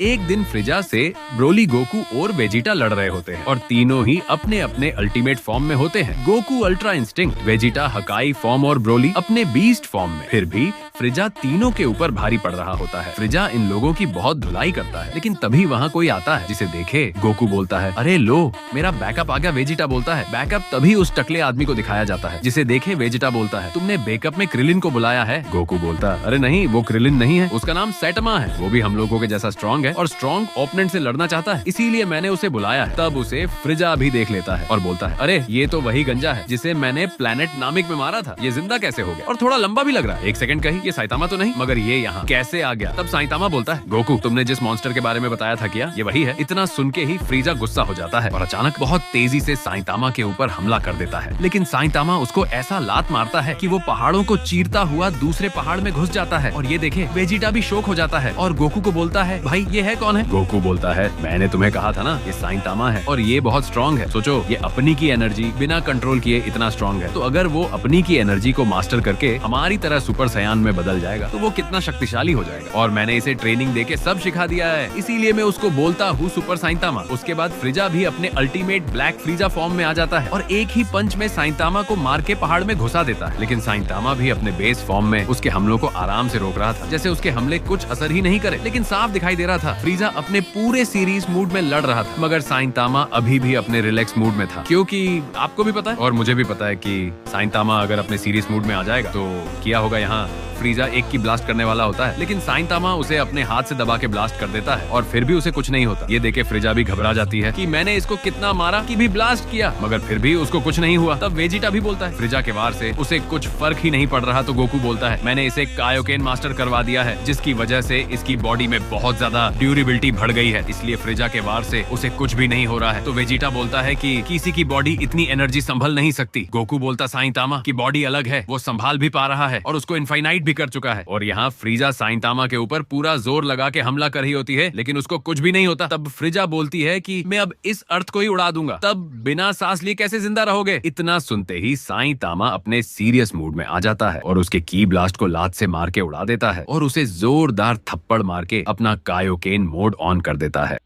एक दिन फ्रिजा से ब्रोली, गोकू और वेजिटा लड़ रहे होते हैं और तीनों ही अपने अपने अल्टीमेट फॉर्म में होते हैं। गोकू अल्ट्रा इंस्टिंक्ट, वेजिटा हकाई फॉर्म और ब्रोली अपने बीस्ट फॉर्म में। फिर भी फ्रिजा तीनों के ऊपर भारी पड़ रहा होता है। फ्रिजा इन लोगों की बहुत धुलाई करता है, लेकिन तभी वहाँ कोई आता है जिसे देखे गोकू बोलता है, अरे लो मेरा बैकअप आ गया। वेजिटा बोलता है, बैकअप तभी उस टकले आदमी को दिखाया जाता है जिसे देखे वेजिटा बोलता है, तुमने बैकअप में क्रिलिन को बुलाया है। गोकू बोलता है, अरे नहीं वो क्रिलिन नहीं है, उसका नाम सैटमा है, वो भी हम लोगों के जैसा स्ट्रॉन्ग है और स्ट्रॉन्ग ओपोनेंट से लड़ना चाहता है, इसीलिए मैंने उसे बुलाया है। तब उसे फ्रिजा भी देख लेता है और बोलता है, अरे ये तो वही गंजा है जिसे मैंने प्लेनेट नामिक में मारा था, ये जिंदा कैसे हो गया और थोड़ा लंबा भी लग रहा है। एक सेकंड कहीं ये साइतामा तो नहीं, मगर ये यहाँ कैसे आ गया। तब साइतामा बोलता है, गोकू तुमने जिस मॉन्स्टर के बारे में बताया था क्या, ये वही है। इतना सुन के ही फ्रिजा गुस्सा हो जाता है और अचानक बहुत तेजी से साइतामा के ऊपर हमला कर देता है, लेकिन साइतामा उसको ऐसा लात मारता है कि वो पहाड़ों को चीरता हुआ दूसरे पहाड़ में घुस जाता है। और ये देखे वेजिटा भी शॉक हो जाता है और गोकू को बोलता है, भाई ये है कौन है। गोकू बोलता है, मैंने तुम्हें कहा था ना ये साइतामा है और ये बहुत स्ट्रॉन्ग है। सोचो ये अपनी की एनर्जी बिना कंट्रोल किए इतना स्ट्रॉन्ग है, तो अगर वो अपनी की एनर्जी को मास्टर करके हमारी तरह सुपर सयान में बदल जाएगा तो वो कितना शक्तिशाली हो जाएगा। और मैंने इसे ट्रेनिंग देके सब सिखा दिया है, इसीलिए मैं उसको बोलता हूँ सुपर साइतामा। उसके बाद फ्रिजा भी अपने अल्टीमेट ब्लैक फ्रिजा फॉर्म में आ जाता है और एक ही पंच में साइतामा को मार के पहाड़ में घुसा देता है। लेकिन साइतामा भी अपने बेस फॉर्म में उसके हमलों को आराम से रोक रहा था, जैसे उसके हमले कुछ असर ही नहीं करे। लेकिन साफ दिखाई दे रहा था फ्रिजा अपने पूरे सीरीज मूड में लड़ रहा था, मगर साइतामा अभी भी अपने रिलैक्स मूड में था, क्योंकि आपको भी पता है और मुझे भी पता है कि साइतामा अगर अपने सीरियस मूड में आ जाएगा तो किया होगा। यहाँ फ्रिजा एक की ब्लास्ट करने वाला होता है, लेकिन साइतामा उसे अपने हाथ से दबा के ब्लास्ट कर देता है और फिर भी उसे कुछ नहीं होता। ये देखे फ्रिजा भी घबरा जाती है कि मैंने इसको कितना मारा कि भी ब्लास्ट किया, मगर फिर भी उसको कुछ नहीं हुआ। तब वेजिटा भी बोलता है, फ्रिजा के वार से उसे कुछ फर्क ही नहीं पड़ रहा। तो गोकू बोलता है, मैंने इसे कायोकेन मास्टर करवा दिया है, जिसकी वजह से इसकी बॉडी में बहुत ज्यादा ड्यूरेबिलिटी बढ़ गई है, इसलिए फ्रिजा के वार से उसे कुछ भी नहीं हो रहा है। तो वेजिटा बोलता है कि किसी की बॉडी इतनी एनर्जी संभल नहीं सकती। गोकू बोलता, साइतामा की बॉडी अलग है, वो संभाल भी पा रहा है और उसको इनफाइनाइट भी कर चुका है। और यहाँ फ्रिजा साइतामा के ऊपर पूरा जोर लगा के हमला कर रही होती है, लेकिन उसको कुछ भी नहीं होता। तब फ्रिजा बोलती है कि मैं अब इस अर्थ को ही उड़ा दूंगा। तब बिना सांस लिए कैसे जिंदा रहोगे। इतना सुनते ही साइतामा अपने सीरियस मूड में आ जाता है और उसके की ब्लास्ट को लात से मार के उड़ा देता है और उसे जोरदार थप्पड़ मार के अपना कायोकेन मोड ऑन कर देता है।